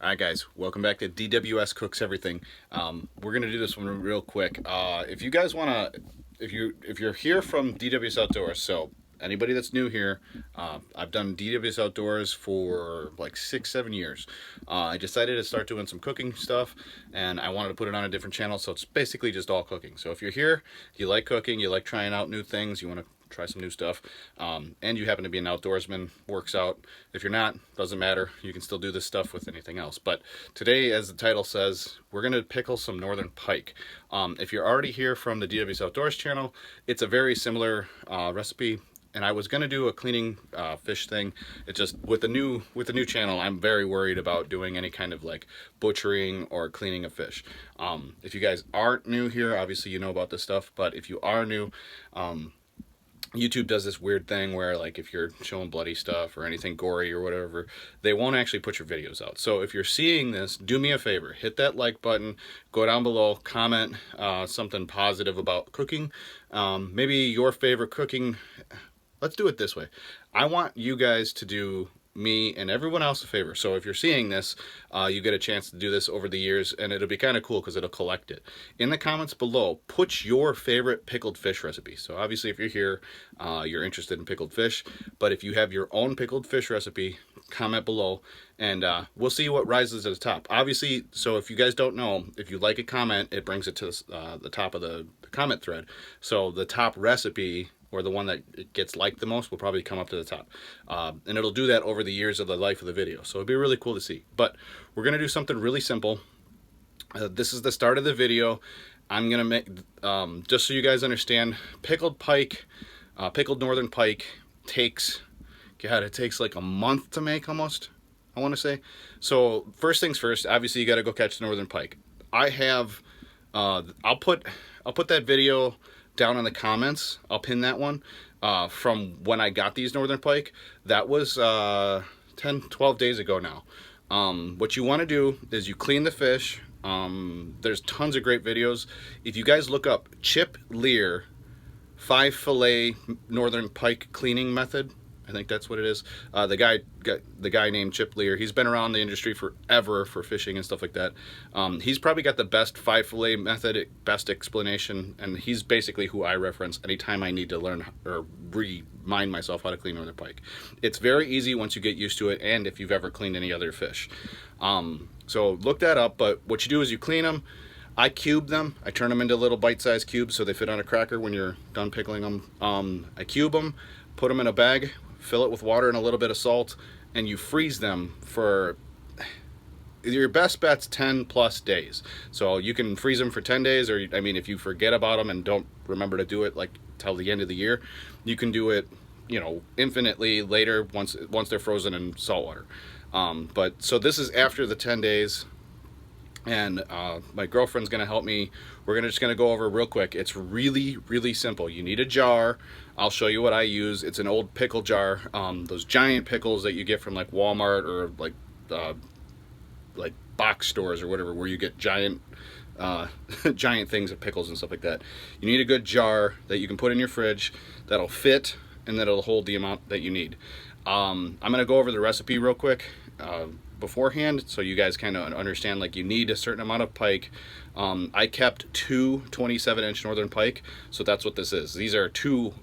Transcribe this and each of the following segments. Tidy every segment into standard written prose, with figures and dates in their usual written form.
All right, guys, welcome back to DWS Cooks Everything. We're gonna do this one real quick. If you guys wanna, if you're here from DWS Outdoors, so anybody that's new here, I've done DWS Outdoors for like 6, 7 years. I decided to start doing some cooking stuff, and I wanted to put it on a different channel. So it's basically just all cooking. So if you're here, you like cooking, you like trying out new things, you want to try some new stuff, and you happen to be an outdoorsman, works out. If you're not, doesn't matter, you can still do this stuff with anything else. But today, as the title says, we're going to pickle some Northern Pike. If you're already here from the DW's Outdoors channel, it's a very similar recipe. And I was gonna do a cleaning fish thing. It just with the new channel, I'm very worried about doing any kind of like butchering or cleaning of fish. If you guys aren't new here, obviously you know about this stuff. But if you are new, YouTube does this weird thing where, like, if you're showing bloody stuff or anything gory or whatever, they won't actually put your videos out. So if you're seeing this, do me a favor, hit that like button, go down below, comment something positive about cooking, maybe your favorite cooking. Let's do it this way. I want you guys to do me and everyone else a favor. So if you're seeing this, you get a chance to do this over the years, and it'll be kind of cool because it'll collect it. In the comments below, put your favorite pickled fish recipe. So obviously if you're here, you're interested in pickled fish, but if you have your own pickled fish recipe, comment below, and we'll see what rises to the top. Obviously, so if you guys don't know, if you like a comment, it brings it to the top of the comment thread. So the top recipe, or the one that gets liked the most, will probably come up to the top. And it'll do that over the years of the life of the video. So it'll be really cool to see. But we're going to do something really simple. This is the start of the video. I'm going to make, just so you guys understand, pickled pike, pickled Northern Pike takes, God, it takes like a month to make almost, I want to say. So first things first, obviously you got to go catch the Northern Pike. I have, I'll put that video down in the comments. I'll pin that one from when I got these Northern Pike. That was 10-12 days ago now. What you want to do is you clean the fish. There's tons of great videos. If you guys look up Chip Lear 5-fillet Northern Pike cleaning method, I think that's what it is. The guy named Chip Lear, he's been around the industry forever for fishing and stuff like that. He's probably got the best 5-fillet method, best explanation, and he's basically who I reference anytime I need to learn or remind myself how to clean Northern Pike. It's very easy once you get used to it, and if you've ever cleaned any other fish. So look that up, but what you do is you clean them. I cube them. I turn them into little bite-sized cubes so they fit on a cracker when you're done pickling them. I cube them, put them in a bag, fill it with water and a little bit of salt, and you freeze them for, your best bet's 10+ days. So you can freeze them for 10 days, or I mean, if you forget about them and don't remember to do it like till the end of the year, you can do it, you know, infinitely later once they're frozen in salt water. But so this is after the 10 days, and my girlfriend's gonna help me. We're just gonna go over real quick. It's really simple. You need a jar. I'll show you what I use. It's an old pickle jar, those giant pickles that you get from like Walmart or like box stores or whatever, where you get giant giant things of pickles and stuff like that. You need a good jar that you can put in your fridge that'll fit and that'll hold the amount that you need. I'm gonna go over the recipe real quick beforehand, so you guys kind of understand, like, you need a certain amount of pike. I kept two 27-inch Northern Pike, so that's what this is. These are two,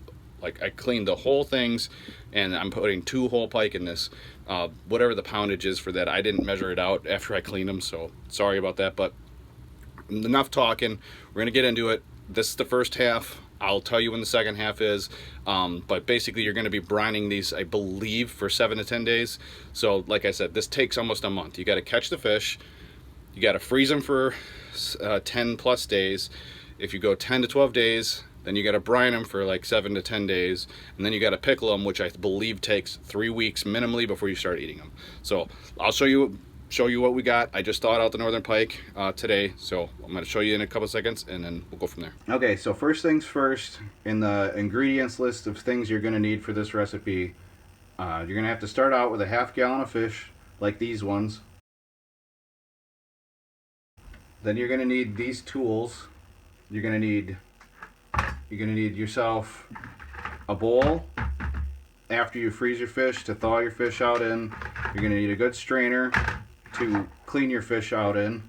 like, I cleaned the whole things, and I'm putting 2 whole pike in this. Whatever the poundage is for that, I didn't measure it out after I cleaned them, so sorry about that. But enough talking. We're gonna get into it. This is the first half. I'll tell you when the second half is, but basically you're going to be brining these, I believe, for 7 to 10 days. So like I said, this takes almost a month. You got to catch the fish, you got to freeze them for 10+ days. If you go 10 to 12 days, then you got to brine them for like 7 to 10 days, and then you got to pickle them, which I believe takes 3 weeks minimally before you start eating them. So I'll show you what we got. I just thawed out the Northern Pike today, so I'm going to show you in a couple seconds, and then we'll go from there. Okay, so first things first, in the ingredients list of things you're going to need for this recipe, you're going to have to start out with a ½ gallon of fish, like these ones. Then you're going to need these tools. You're going to need yourself a bowl. After you freeze your fish, to thaw your fish out in, you're going to need a good strainer, to clean your fish out in.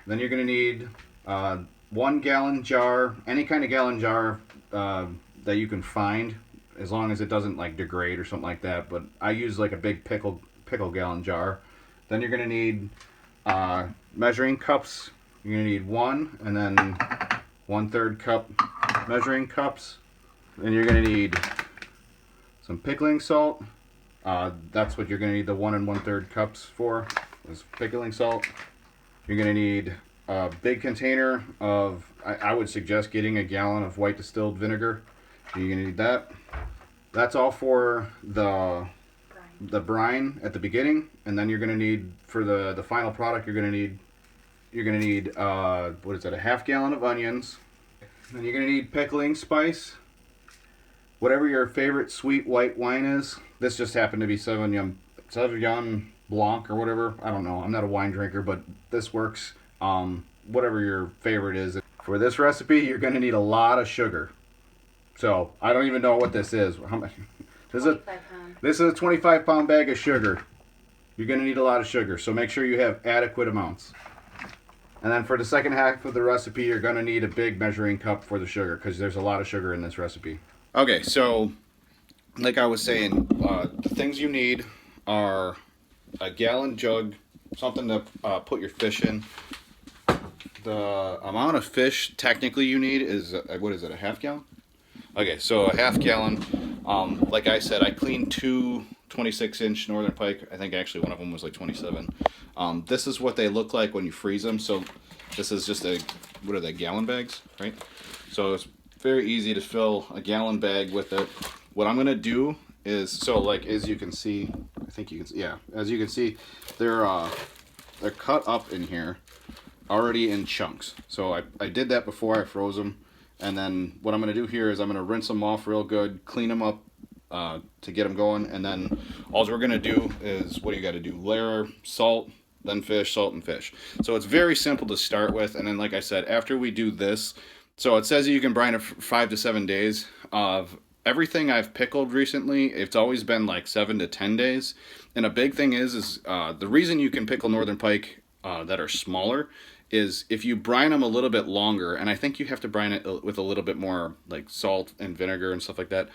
Then you're going to need 1 gallon jar, any kind of gallon jar that you can find, as long as it doesn't like degrade or something like that. But I use like a big pickle gallon jar. Then you're going to need measuring cups. You're going to need one, and then 1/3 cup measuring cups. Then you're going to need some pickling salt. That's what you're going to need the 1 1/3 cups for, is pickling salt. You're going to need a big container of, I would suggest getting a gallon of white distilled vinegar. You're going to need that. That's all for the brine at the beginning, and then you're going to need, for the final product, you're going to need what is that, a 1/2 gallon of onions. Then you're going to need pickling spice, whatever your favorite sweet white wine is. This just happened to be Sauvignon Blanc or whatever. I don't know. I'm not a wine drinker, but this works. Whatever your favorite is. For this recipe, you're going to need a lot of sugar. So I don't even know what this is. How much? This is a 25-pound bag of sugar. You're going to need a lot of sugar, so make sure you have adequate amounts. And then for the second half of the recipe, you're going to need a big measuring cup for the sugar, because there's a lot of sugar in this recipe. Okay, so like I was saying, the things you need are a gallon jug, something to put your fish in. The amount of fish technically you need is, what is it, a 1/2 gallon? Okay, so a 1/2 gallon. Like I said, I cleaned 2 26-inch Northern Pike. I think actually one of them was like 27. This is what they look like when you freeze them. So this is just what are they, gallon bags, right? So it's very easy to fill a gallon bag with it. What I'm gonna do is, so like as you can see, I think you can see, yeah, as you can see, they're cut up in here already in chunks. So I did that before I froze them. And then what I'm going to do here is I'm going to rinse them off real good, clean them up to get them going. And then all we're going to do is, what do you got to do? Layer salt, then fish, salt, and fish. So it's very simple to start with. And then, like I said, after we do this, so it says you can brine it for 5 to 7 days. Of everything I've pickled recently, it's always been like 7 to 10 days. And a big thing is the reason you can pickle Northern Pike that are smaller is if you brine them a little bit longer, and I think you have to brine it with a little bit more like salt and vinegar and stuff like that,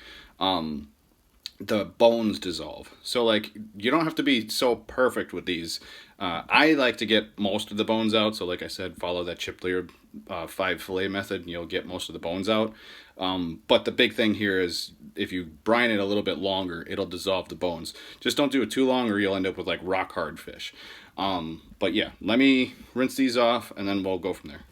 the bones dissolve. So like you don't have to be so perfect with these. I like to get most of the bones out, so like I said, follow that chip layered 5 fillet method and you'll get most of the bones out. But the big thing here is if you brine it a little bit longer, it'll dissolve the bones. Just don't do it too long or you'll end up with like rock hard fish. But yeah, let me rinse these off and then we'll go from there.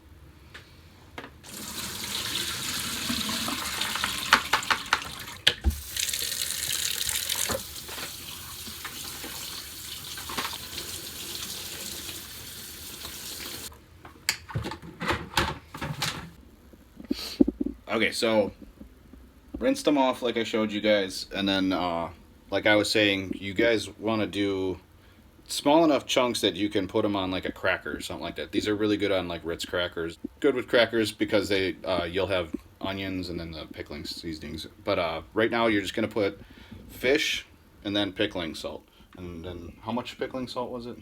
Okay, so rinsed them off like I showed you guys, and then like I was saying, you guys want to do small enough chunks that you can put them on like a cracker or something like that. These are really good on like Ritz crackers. Good with crackers because they you'll have onions and then the pickling seasonings. But right now you're just gonna put fish and then pickling salt. And then how much pickling salt was it?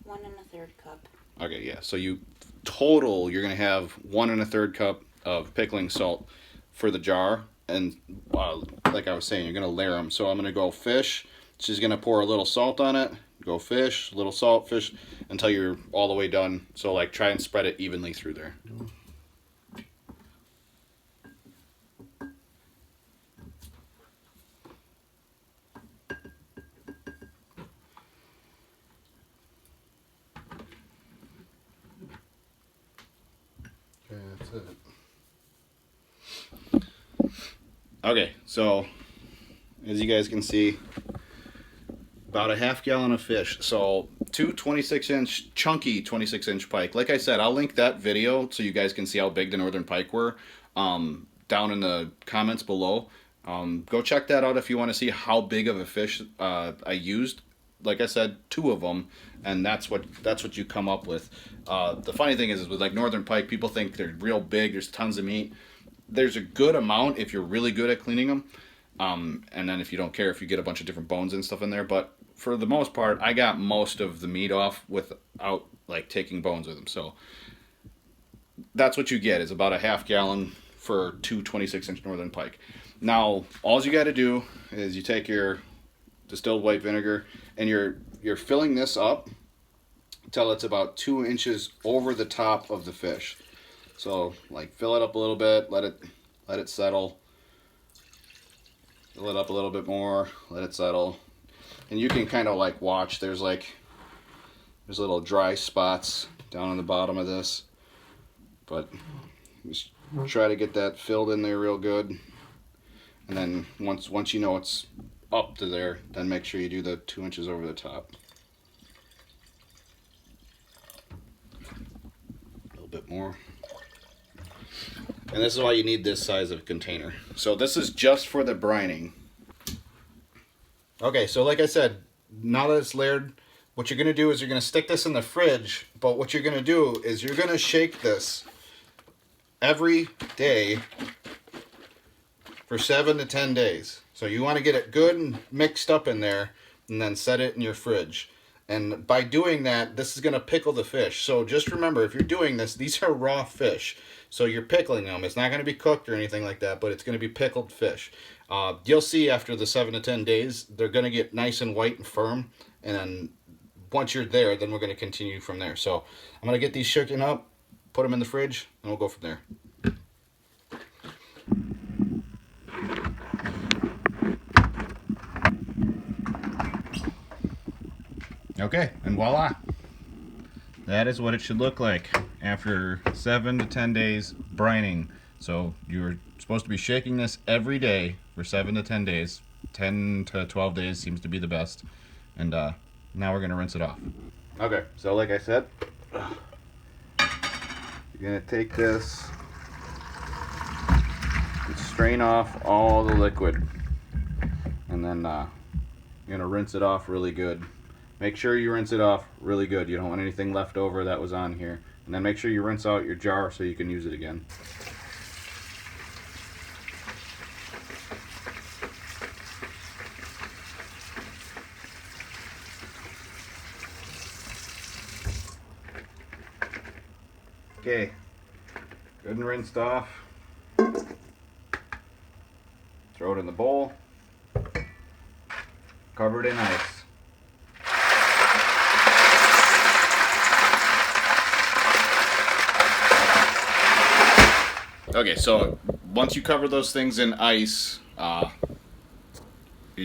1 1/3 cup. Okay, yeah. So you're gonna have 1 1/3 cup of pickling salt for the jar. And like I was saying, you're gonna layer them. So I'm gonna go fish. She's gonna pour a little salt on it. Go fish, little salt, fish, until you're all the way done. So like try and spread it evenly through there. Okay, that's it. Okay, so as you guys can see, about a 1/2 gallon of fish. So 2 26-inch, chunky 26-inch pike. Like I said, I'll link that video so you guys can see how big the Northern Pike were down in the comments below. Go check that out if you want to see how big of a fish I used. Like I said, 2 of them, and that's what you come up with. The funny thing is with like Northern Pike, people think they're real big. There's tons of meat. There's a good amount if you're really good at cleaning them. And then if you don't care if you get a bunch of different bones and stuff in there. But for the most part, I got most of the meat off with out like taking bones with them. So that's what you get is about a half gallon for two 26-inch Northern Pike. Now, all you got to do is you take your distilled white vinegar and you're filling this up until it's about 2 inches over the top of the fish. So like fill it up a little bit, let it settle. Fill it up a little bit more, let it settle. And you can kind of like watch, there's little dry spots down on the bottom of this. But just try to get that filled in there real good. And then once you know it's up to there, then make sure you do the 2 inches over the top. A little bit more. And this is why you need this size of container. So this is just for the brining. Okay, so like I said, now that it's layered, what you're going to do is you're going to stick this in the fridge, but what you're going to do is you're going to shake this every day for 7 to 10 days. So you want to get it good and mixed up in there and then set it in your fridge. And by doing that, this is going to pickle the fish. So just remember, if you're doing this, these are raw fish. So you're pickling them. It's not going to be cooked or anything like that, but it's going to be pickled fish. You'll see after the 7 to 10 days, they're going to get nice and white and firm. And then once you're there, then we're going to continue from there. So I'm going to get these shaken up, put them in the fridge, and we'll go from there. Okay, and voila. That is what it should look like after 7 to 10 days brining. So you're supposed to be shaking this every day for 7 to 10 days. 10 to 12 days seems to be the best. And now we're going to rinse it off. Okay, so like I said, you're going to take this and strain off all the liquid. And then you're going to rinse it off really good. Make sure you rinse it off really good. You don't want anything left over that was on here. And then make sure you rinse out your jar so you can use it again. Okay, good and rinsed off. Throw it in the bowl. Cover it in ice. Okay, so once you cover those things in ice, you're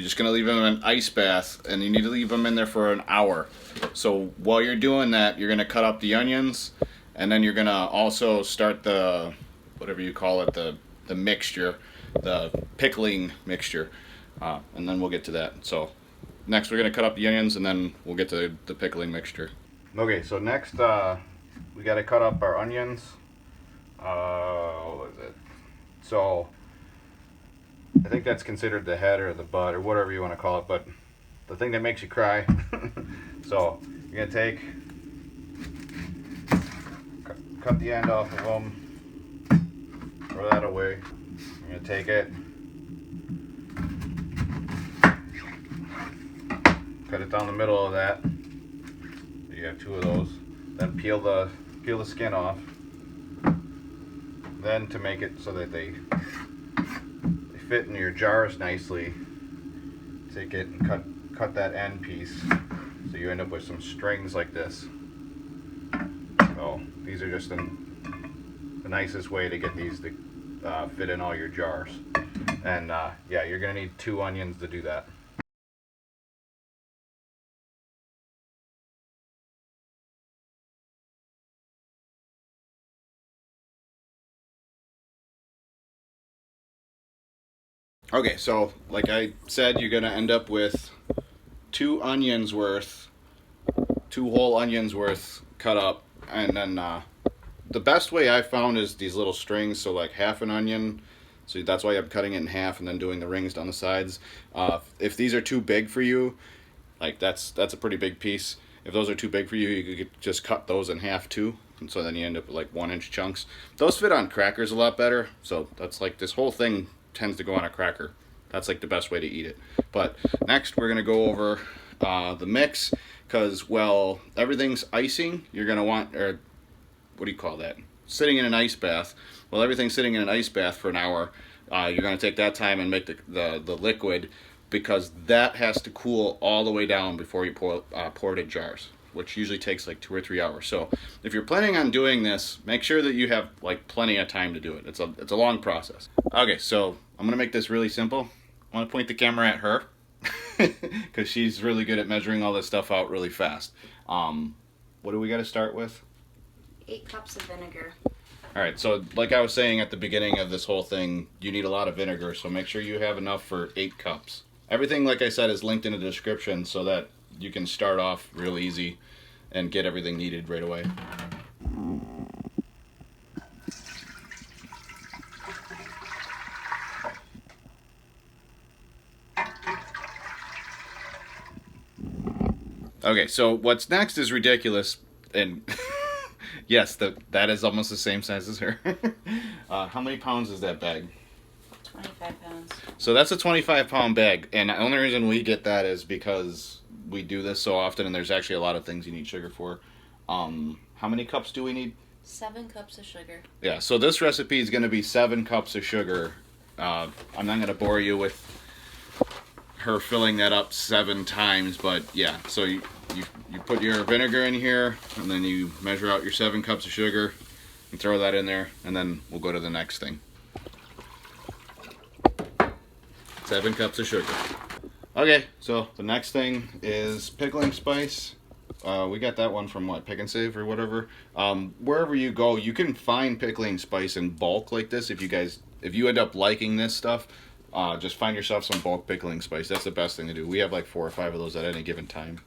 just going to leave them in an ice bath, and you need to leave them in there for an hour. So while you're doing that, you're going to cut up the onions, and then you're going to also start the, whatever you call it, the mixture, the pickling mixture, and then we'll get to that. So next we're going to cut up the onions, and then we'll get to the pickling mixture. Okay, so next we got to cut up our onions. What was it? So I think that's considered the head or the butt or whatever you want to call it, but the thing that makes you cry. So you're gonna take, cut the end off of them, throw that away. You're gonna take it, cut it down the middle of that. So you have 2 of those. Then peel the skin off. Then to make it so that they fit in your jars nicely, take it and cut that end piece so you end up with some strings like this. So these are just the nicest way to get these to fit in all your jars. And yeah, you're gonna need 2 onions to do that. Okay, so like I said, you're gonna end up with 2 onions worth, 2 whole onions worth cut up, and then the best way I found is these little strings. So like half an onion, so that's why I'm cutting it in half and then doing the rings down the sides. If these are too big for you, like that's a pretty big piece. If those are too big for you, you could just cut those in half too, and so then you end up with like 1-inch chunks. Those fit on crackers a lot better, so that's like this whole thing tends to go on a cracker. That's like the best way to eat it. But next we're gonna go over the mix. because, well, everything's icing. You're going to want, or what do you call that? Sitting in an ice bath. Well, everything's sitting in an ice bath for an hour. You're going to take that time and make the liquid, because that has to cool all the way down before you pour it in jars, which usually takes like 2 or 3 hours. So if you're planning on doing this, make sure that you have like plenty of time to do it. It's a long process. Okay, so I'm going to make this really simple. I want to point the camera at her because she's really good at measuring all this stuff out really fast. What do we got to start with? 8 cups of vinegar. All right, so like I was saying at the beginning of this whole thing, you need a lot of vinegar, so make sure you have enough for 8 cups. Everything, like I said, is linked in the description so that you can start off real easy and get everything needed right away. Okay, so what's next is ridiculous, and yes, that is almost the same size as her. How many pounds is that bag? 25 pounds. So that's a 25-pound bag, and the only reason we get that is because we do this so often, and there's actually a lot of things you need sugar for. How many cups do we need? 7 cups of sugar. Yeah, so this recipe is going to be 7 cups of sugar. I'm not going to bore you with her filling that up 7 times, but yeah, so you put your vinegar in here, and then you measure out your 7 cups of sugar, and throw that in there, and then we'll go to the next thing. 7 cups of sugar. Okay, so the next thing is pickling spice. We got that one from what, Pick and Save or whatever. Wherever you go, you can find pickling spice in bulk like this. If you end up liking this stuff, just find yourself some bulk pickling spice. That's the best thing to do. We have like 4 or 5 of those at any given time.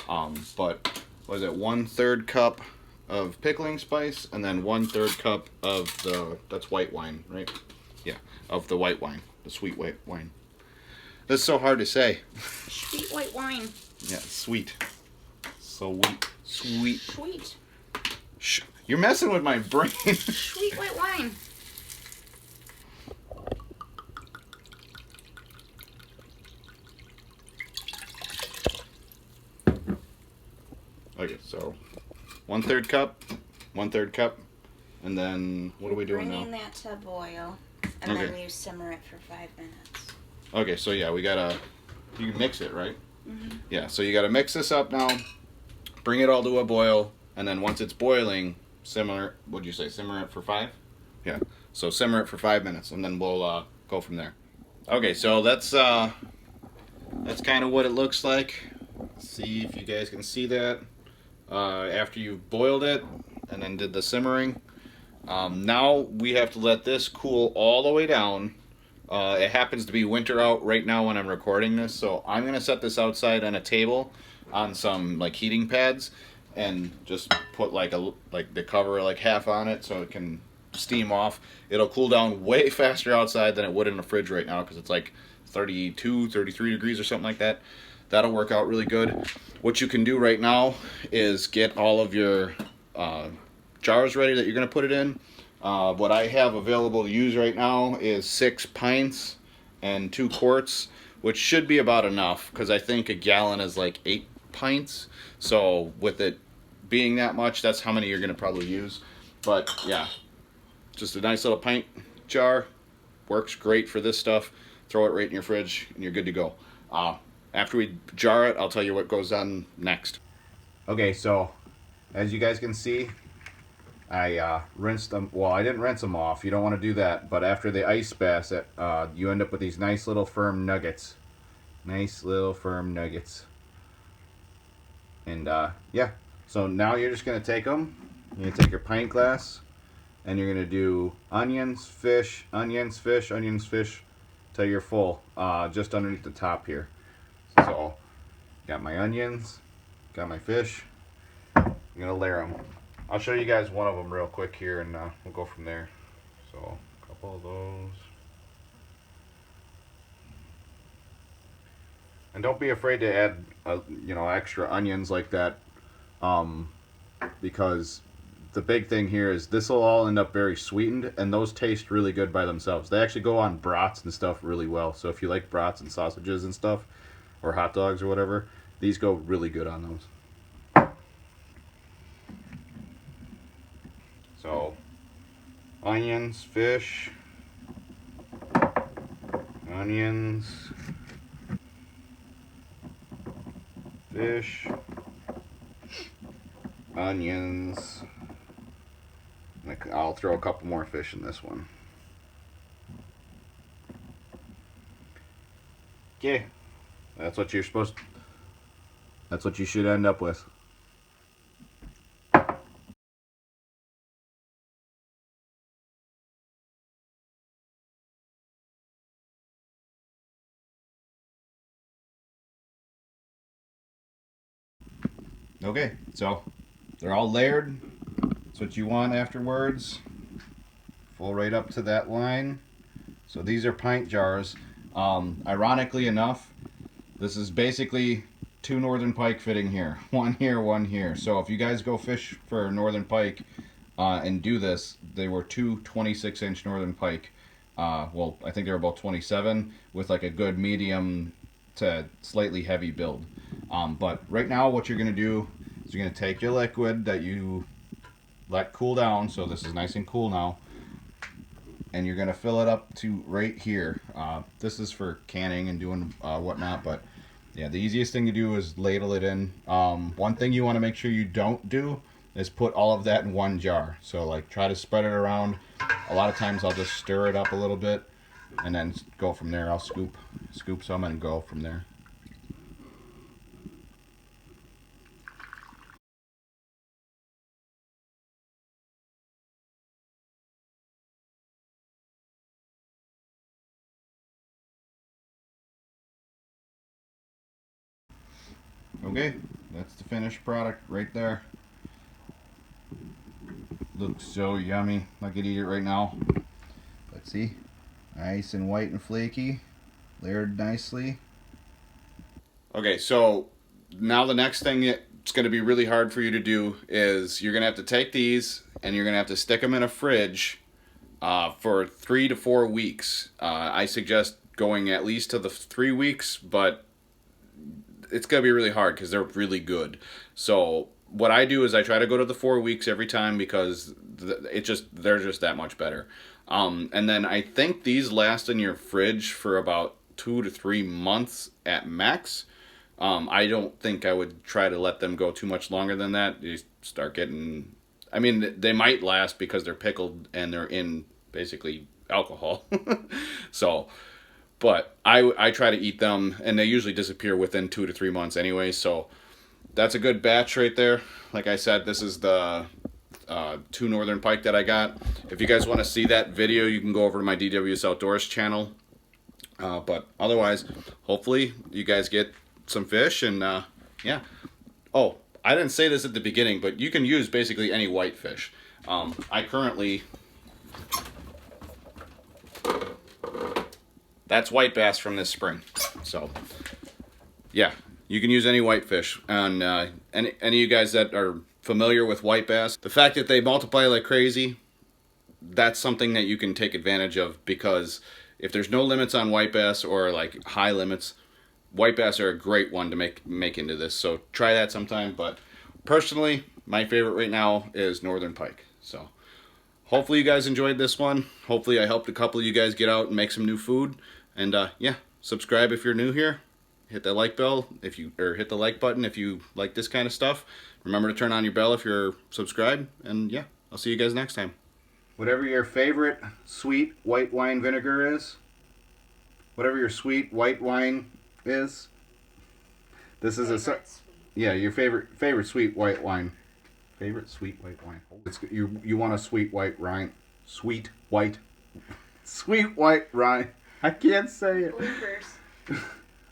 But what is it? 1/3 cup of pickling spice, and then 1/3 cup of that's white wine, right? Yeah, of the white wine, the sweet white wine. That's so hard to say. Sweet white wine. Yeah, sweet. Sweet. Sweet. Sweet. You're messing with my brain. Sweet white wine. Okay, so 1/3 cup, 1/3 cup, and then what are we doing now? Bringing that to boil, and Okay. then you simmer it for 5 minutes. Okay, so yeah, you mix it, right? Mm-hmm. Yeah, so you gotta mix this up now, bring it all to a boil, and then once it's boiling, simmer it for 5? Yeah, so simmer it for 5 minutes, and then we'll go from there. Okay, so that's kind of what it looks like. See if you guys can see that. After you've boiled it and then did the simmering, now we have to let this cool all the way down. It happens to be winter out right now when I'm recording this, so I'm gonna set this outside on a table on some like heating pads and just put like the cover like half on it so it can steam off. It'll cool down way faster outside than it would in the fridge right now because it's like 32, 33 degrees or something like that. That'll work out really good. What you can do right now is get all of your jars ready that you're gonna put it in. What I have available to use right now is 6 pints and 2 quarts, which should be about enough because I think a gallon is like 8 pints. So with it being that much, that's how many you're going to probably use. But yeah, just a nice little pint jar. Works great for this stuff. Throw it right in your fridge and you're good to go. After we jar it, I'll tell you what goes on next. Okay, so as you guys can see, I rinsed them. Well, I didn't rinse them off. You don't want to do that. But after the ice bath, you end up with these nice little firm nuggets. Nice little firm nuggets. And yeah, so now you're just going to take them. You're going to take your pint glass, and you're going to do onions, fish, onions, fish, onions, fish, till you're full, just underneath the top here. So, got my onions, got my fish. I'm going to layer them. I'll show you guys one of them real quick here, and we'll go from there. So, a couple of those. And don't be afraid to add, extra onions like that, because the big thing here is this will all end up very sweetened, and those taste really good by themselves. They actually go on brats and stuff really well. So if you like brats and sausages and stuff, or hot dogs or whatever, these go really good on those. So onions, fish, onions, fish, onions. I'll throw a couple more fish in this one. Okay, that's what you're supposed to, that's what you should end up with. Okay, so they're all layered. That's what you want afterwards. Full right up to that line. So these are pint jars. Ironically enough, this is basically two Northern Pike fitting here. One here, one here. So if you guys go fish for Northern Pike and do this, they were two 26-inch Northern Pike. Well, I think they were about 27 with like a good medium to slightly heavy build. But right now what you're going to do is you're going to take your liquid that you let cool down. So this is nice and cool now. And you're going to fill it up to right here. This is for canning and doing whatnot, but yeah, the easiest thing to do is ladle it in. One thing you want to make sure you don't do is put all of that in one jar. So like try to spread it around. A lot of times I'll just stir it up a little bit and then go from there. I'll scoop some and go from there. Okay, that's the finished product right there. Looks so yummy. I could eat it right now. Let's see. Nice and white and flaky. Layered nicely. Okay, so now the next thing it's going to be really hard for you to do is you're going to have to take these and you're going to have to stick them in a fridge for 3 to 4 weeks. I suggest going at least to the 3 weeks, but it's going to be really hard because they're really good. So what I do is I try to go to the 4 weeks every time because they're just that much better. And then I think these last in your fridge for about 2 to 3 months at max. I don't think I would try to let them go too much longer than that. You start getting, I mean, they might last because they're pickled and they're in basically alcohol. So, but I try to eat them and they usually disappear within 2 to 3 months anyway. So that's a good batch right there. Like I said, this is the two Northern Pike that I got. If you guys want to see that video, you can go over to my DWS Outdoors channel. But otherwise, hopefully you guys get some fish and yeah. Oh, I didn't say this at the beginning, but you can use basically any white fish. I currently, that's white bass from this spring. So yeah, you can use any white fish. And any of you guys that are familiar with white bass, the fact that they multiply like crazy, that's something that you can take advantage of, because if there's no limits on white bass or like high limits, white bass are a great one to make into this. So try that sometime. But personally, my favorite right now is Northern Pike. So hopefully you guys enjoyed this one. Hopefully I helped a couple of you guys get out and make some new food. And yeah, subscribe if you're new here. Hit the like bell hit the like button if you like this kind of stuff. Remember to turn on your bell if you're subscribed. And yeah, I'll see you guys next time. Whatever your favorite sweet white wine vinegar is, whatever your sweet white wine is, this is yeah, your favorite sweet white wine. Favorite sweet white wine. You want a sweet white wine. Sweet white wine. I can't say it. Bloopers.